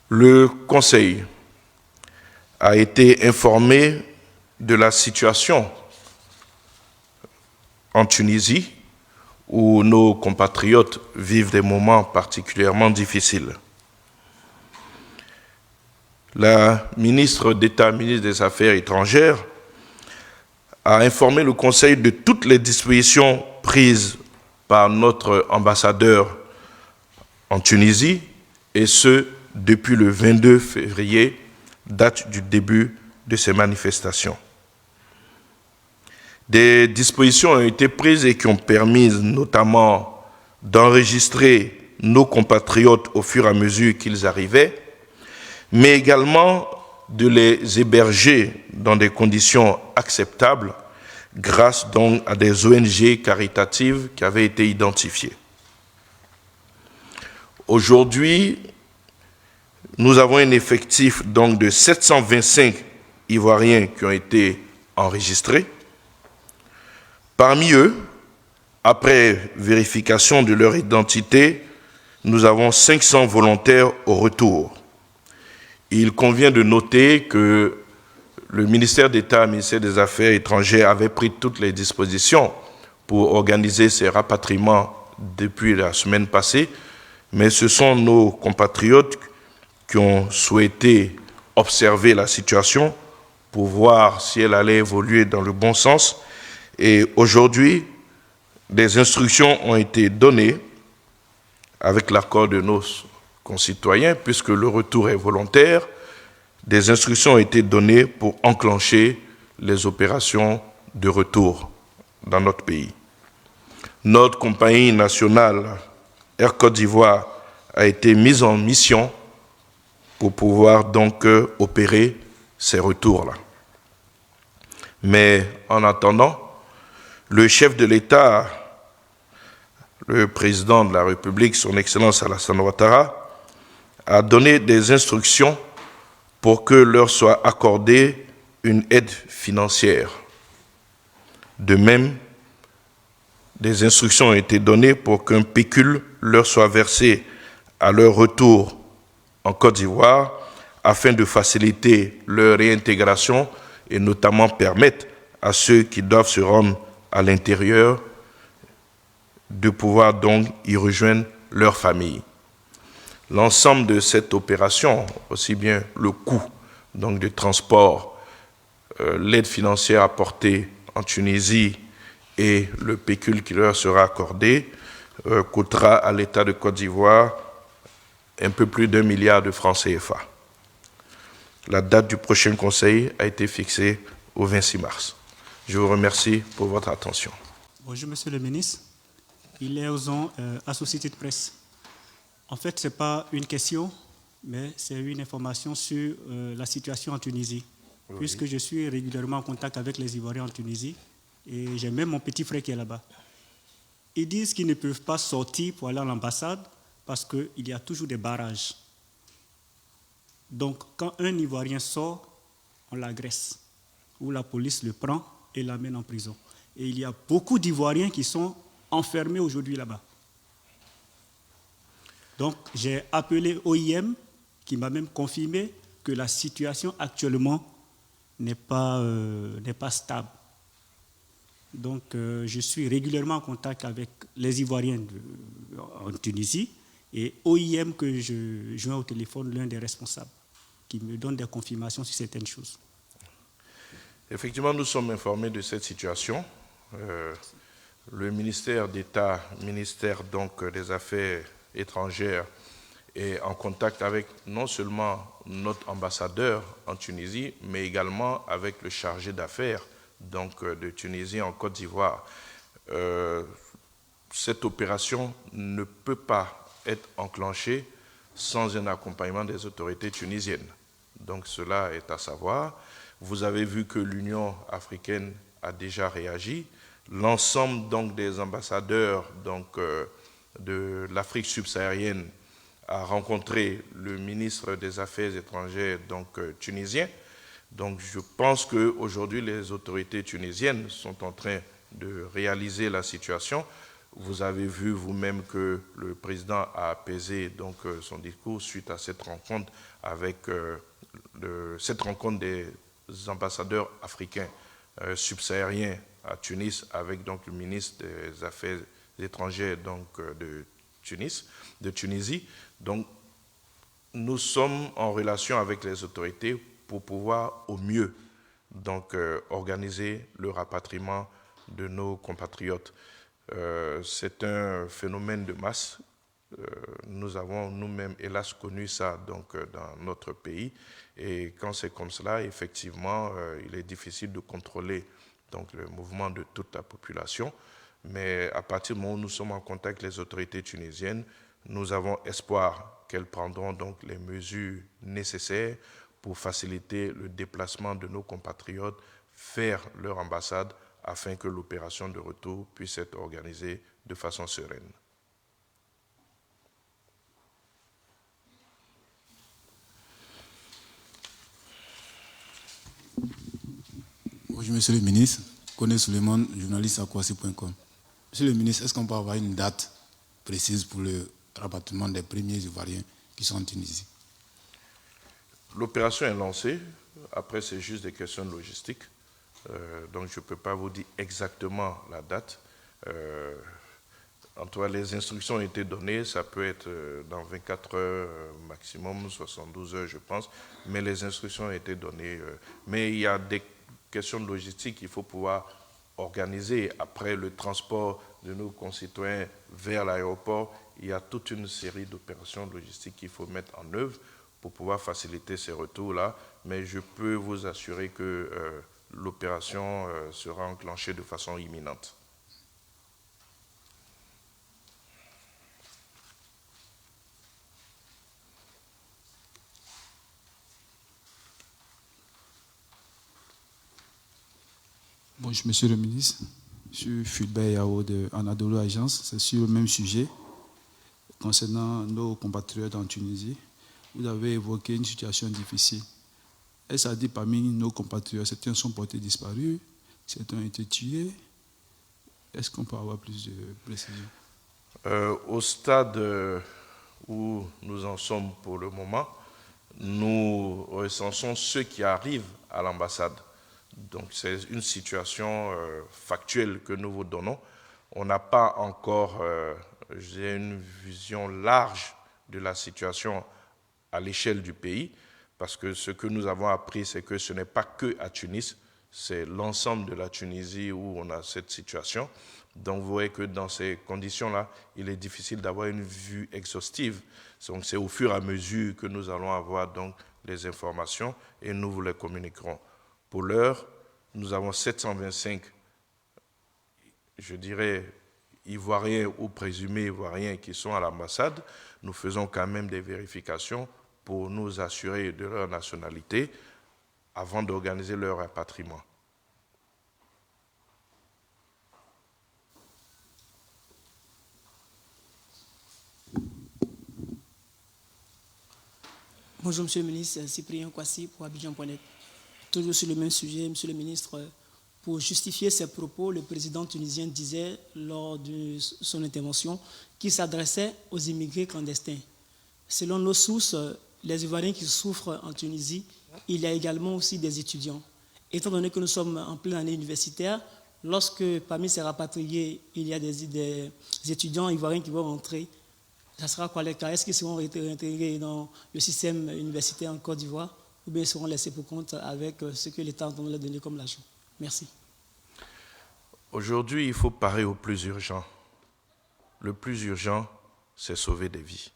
Le Conseil a été informé de la situation en Tunisie, où nos compatriotes vivent des moments particulièrement difficiles. La ministre d'État, ministre des Affaires étrangères, a informé le Conseil de toutes les dispositions prises par notre ambassadeur en Tunisie, et ce, depuis le 22 février, date du début de ces manifestations. Des dispositions ont été prises et qui ont permis notamment d'enregistrer nos compatriotes au fur et à mesure qu'ils arrivaient, mais également de les héberger dans des conditions acceptables grâce donc à des ONG caritatives qui avaient été identifiées. Aujourd'hui, nous avons un effectif donc de 725 Ivoiriens qui ont été enregistrés. Parmi eux, après vérification de leur identité, nous avons 500 volontaires au retour. Il convient de noter que le ministère d'État, le ministère des Affaires étrangères avait pris toutes les dispositions pour organiser ces rapatriements depuis la semaine passée, mais ce sont nos compatriotes qui ont souhaité observer la situation pour voir si elle allait évoluer dans le bon sens. Et aujourd'hui, des instructions ont été données avec l'accord de nos concitoyens, puisque le retour est volontaire. Des instructions ont été données pour enclencher les opérations de retour dans notre pays. Notre compagnie nationale Air Côte d'Ivoire a été mise en mission pour pouvoir donc opérer ces retours-là. Mais en attendant, le chef de l'État, le président de la République, son Excellence Alassane Ouattara, a donné des instructions pour que leur soit accordée une aide financière. De même, des instructions ont été données pour qu'un pécule leur soit versé à leur retour en Côte d'Ivoire afin de faciliter leur réintégration et notamment permettre à ceux qui doivent se rendre à l'intérieur de pouvoir donc y rejoindre leur famille. L'ensemble de cette opération, aussi bien le coût donc de transport, l'aide financière apportée en Tunisie et le pécule qui leur sera accordé, coûtera à l'État de Côte d'Ivoire un peu plus d'1 milliard de francs CFA. La date du prochain conseil a été fixée au 26 mars. Je vous remercie pour votre attention. Bonjour, Monsieur le ministre. Il est aux Associated Press. En fait, ce n'est pas une question, mais c'est une information sur la situation en Tunisie. Oui. Puisque je suis régulièrement en contact avec les Ivoiriens en Tunisie, et j'ai même mon petit frère qui est là-bas. Ils disent qu'ils ne peuvent pas sortir pour aller à l'ambassade parce qu'il y a toujours des barrages. Donc, quand un Ivoirien sort, on l'agresse, ou la police le prend et l'amène en prison. Et il y a beaucoup d'Ivoiriens qui sont enfermés aujourd'hui là-bas. Donc, j'ai appelé OIM, qui m'a même confirmé que la situation actuellement n'est pas stable. Donc, je suis régulièrement en contact avec les Ivoiriens en Tunisie et OIM que je joins au téléphone, l'un des responsables, qui me donne des confirmations sur certaines choses. Effectivement, nous sommes informés de cette situation. Le ministère d'État, ministère donc des Affaires étrangères, est en contact avec non seulement notre ambassadeur en Tunisie, mais également avec le chargé d'affaires donc de Tunisie en Côte d'Ivoire. Cette opération ne peut pas être enclenchée sans un accompagnement des autorités tunisiennes. Donc cela est à savoir. Vous avez vu que l'Union africaine a déjà réagi. L'ensemble donc des ambassadeurs donc, de l'Afrique subsaharienne a rencontré le ministre des Affaires étrangères donc, tunisien. Donc je pense qu'aujourd'hui, les autorités tunisiennes sont en train de réaliser la situation. Vous avez vu vous-même que le président a apaisé donc, son discours suite à cette rencontre avec cette rencontre des ambassadeurs africains subsahariens à Tunis avec donc, le ministre des Affaires étrangères donc, de Tunisie. Donc, nous sommes en relation avec les autorités pour pouvoir au mieux donc, organiser le rapatriement de nos compatriotes. C'est un phénomène de masse. Nous avons nous-mêmes, hélas, connu ça donc, dans notre pays. Et quand c'est comme cela, effectivement, il est difficile de contrôler donc, le mouvement de toute la population. Mais à partir du moment où nous sommes en contact avec les autorités tunisiennes, nous avons espoir qu'elles prendront donc les mesures nécessaires pour faciliter le déplacement de nos compatriotes vers leur ambassade afin que l'opération de retour puisse être organisée de façon sereine. Bonjour, Monsieur le ministre. Koné Suleiman, journaliste à Kwasi.com. Monsieur le ministre, est-ce qu'on peut avoir une date précise pour le rapatriement des premiers Ivoiriens qui sont en Tunisie? L'opération est lancée. Après, c'est juste des questions de logistique. Donc, je ne peux pas vous dire exactement la date. En tout cas, les instructions ont été données. Ça peut être dans 24 heures maximum, 72 heures, je pense. Mais les instructions ont été données. Mais il y a des questions de logistique qu'il faut pouvoir organiser. Après le transport de nos concitoyens vers l'aéroport, il y a toute une série d'opérations logistiques qu'il faut mettre en œuvre pour pouvoir faciliter ces retours-là. Mais je peux vous assurer que l'opération sera enclenchée de façon imminente. Bonjour, Monsieur le ministre. Je suis Fulbert Yao de Anadolu Agence. C'est sur le même sujet concernant nos compatriotes en Tunisie. Vous avez évoqué une situation difficile. Est-ce à dire parmi nos compatriotes, certains sont portés disparus, certains ont été tués? Est-ce qu'on peut avoir plus de précision? Au stade où nous en sommes pour le moment, nous recensons ceux qui arrivent à l'ambassade. Donc c'est une situation factuelle que nous vous donnons. On n'a pas encore une vision large de la situation à l'échelle du pays, parce que ce que nous avons appris, c'est que ce n'est pas que à Tunis, c'est l'ensemble de la Tunisie où on a cette situation. Donc vous voyez que dans ces conditions-là, il est difficile d'avoir une vue exhaustive. Donc c'est au fur et à mesure que nous allons avoir donc les informations et nous vous les communiquerons. Pour l'heure, nous avons 725, je dirais, Ivoiriens ou présumés Ivoiriens qui sont à l'ambassade. Nous faisons quand même des vérifications pour nous assurer de leur nationalité avant d'organiser leur rapatriement. Bonjour Monsieur le ministre, Cyprien Kwasi pour Abidjan.net. Toujours sur le même sujet, Monsieur le ministre, pour justifier ses propos, le président tunisien disait lors de son intervention qu'il s'adressait aux immigrés clandestins. Selon nos sources, les Ivoiriens qui souffrent en Tunisie, il y a également aussi des étudiants. Étant donné que nous sommes en pleine année universitaire, lorsque parmi ces rapatriés, il y a des étudiants ivoiriens qui vont rentrer, ça sera quoi les cas? Est-ce qu'ils seront réintégrés dans le système universitaire en Côte d'Ivoire ou bien ils seront laissés pour compte avec ce que l'État entend leur donner comme l'argent? Merci. Aujourd'hui, il faut parer au plus urgent. Le plus urgent, c'est sauver des vies.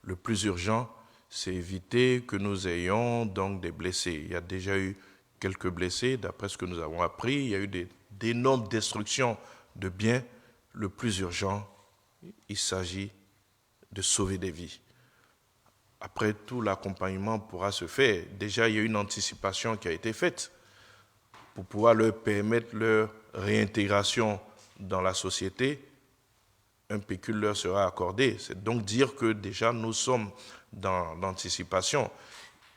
Le plus urgent, c'est éviter que nous ayons donc des blessés. Il y a déjà eu quelques blessés, d'après ce que nous avons appris. Il y a eu d'énormes destructions de biens. Le plus urgent, il s'agit de sauver des vies. Après tout, l'accompagnement pourra se faire. Déjà, il y a une anticipation qui a été faite pour pouvoir leur permettre leur réintégration dans la société. Un pécule leur sera accordé. C'est donc dire que déjà nous sommes dans l'anticipation.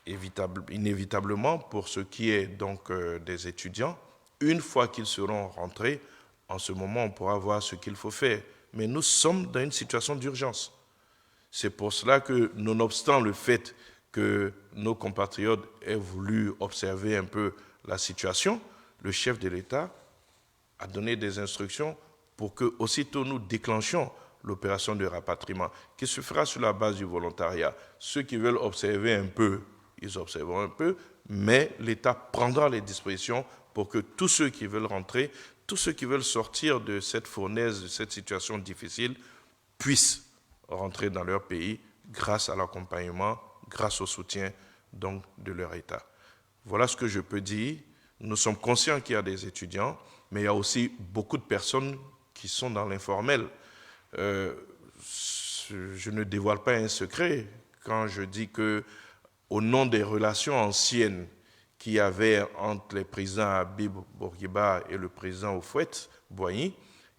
Inévitablement, pour ce qui est donc des étudiants, une fois qu'ils seront rentrés, en ce moment, on pourra voir ce qu'il faut faire. mais nous sommes dans une situation d'urgence. C'est pour cela que, nonobstant le fait que nos compatriotes aient voulu observer un peu la situation, le chef de l'État a donné des instructions pour que, aussitôt nous déclenchions l'opération de rapatriement, qui se fera sur la base du volontariat. Ceux qui veulent observer un peu, ils observeront un peu, mais l'État prendra les dispositions pour que tous ceux qui veulent rentrer, tous ceux qui veulent sortir de cette fournaise, de cette situation difficile, puissent rentrer dans leur pays grâce à l'accompagnement, grâce au soutien donc, de leur État. Voilà ce que je peux dire. Nous sommes conscients qu'il y a des étudiants, mais il y a aussi beaucoup de personnes qui sont dans l'informel. Je ne dévoile pas un secret quand je dis que, au nom des relations anciennes qu'il y avait entre les présidents Habib Bourguiba et le président Houphouët-Boigny,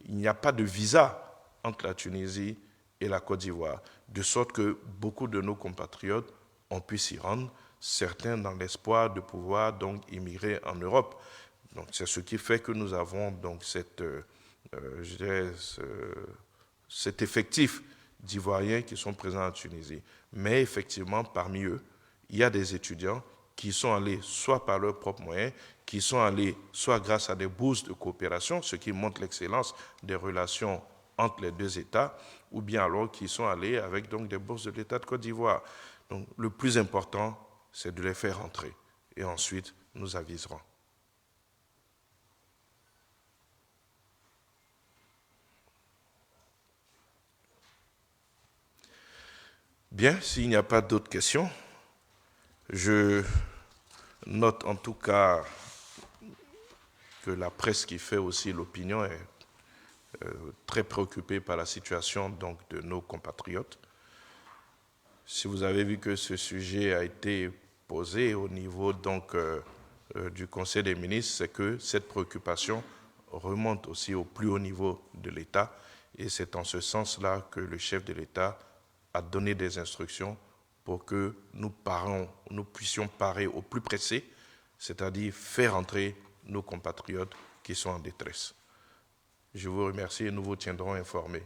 il n'y a pas de visa entre la Tunisie et la Côte d'Ivoire, de sorte que beaucoup de nos compatriotes ont pu s'y rendre, certains dans l'espoir de pouvoir donc immigrer en Europe. Donc c'est ce qui fait que nous avons donc cet effectif d'Ivoiriens qui sont présents en Tunisie. Mais effectivement, parmi eux, il y a des étudiants qui sont allés soit par leurs propres moyens, qui sont allés soit grâce à des bourses de coopération, ce qui montre l'excellence des relations entre les deux États, ou bien alors qui sont allés avec donc des bourses de l'État de Côte d'Ivoire. Donc le plus important, c'est de les faire rentrer. Et ensuite, nous aviserons. Bien, s'il n'y a pas d'autres questions, je note en tout cas que la presse qui fait aussi l'opinion est très préoccupée par la situation donc, de nos compatriotes. Si vous avez vu que ce sujet a été posé au niveau donc, du Conseil des ministres, c'est que cette préoccupation remonte aussi au plus haut niveau de l'État, et c'est en ce sens-là que le chef de l'État a donné des instructions pour que nous puissions parer au plus pressé, c'est-à-dire faire entrer nos compatriotes qui sont en détresse. Je vous remercie et nous vous tiendrons informés.